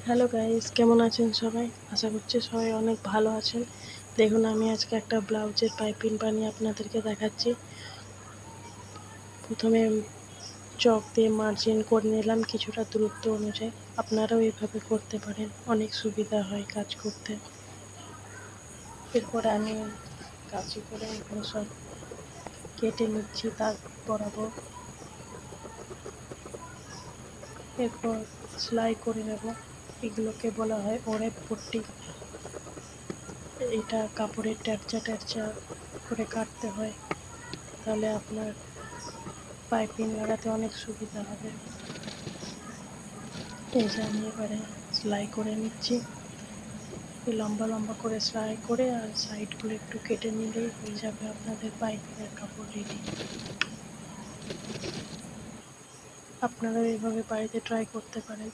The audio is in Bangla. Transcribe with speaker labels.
Speaker 1: হ্যালো গাইস, কেমন আছেন সবাই? আশা করছি সবাই অনেক ভালো আছেন। দেখুন, আমি আজকে একটা ব্লাউজের পাইপিং বানিয়ে আপনাদেরকে দেখাচ্ছি। প্রথমে চক দিয়ে মার্জিন করে নিলাম কিছুটা দূরত্ব অনুযায়ী। আপনারাও এভাবে করতে পারেন, অনেক সুবিধা হয় কাজ করতে। এরপরে আমি কাঁচি করে এগুলো সব কেটে নিচ্ছি দাগ বরাবর। এরপর সেলাই করে নেব। এগুলোকে বলা হয় ওড়েপ পট্টি। এটা কাপড়ের ট্যারচা করে কাটতে হয়, তাহলে আপনার পাইপিং লাগাতে অনেক সুবিধা হবে। এই যে আমি এবারে সেলাই করে নিচ্ছি। লম্বা লম্বা করে সেলাই করে আর সাইডগুলো একটু কেটে নিলেই হয়ে যাবে আপনাদের পাইপিংয়ের কাপড় রেডি। আপনারাও এভাবে বাড়িতে ট্রাই করতে পারেন।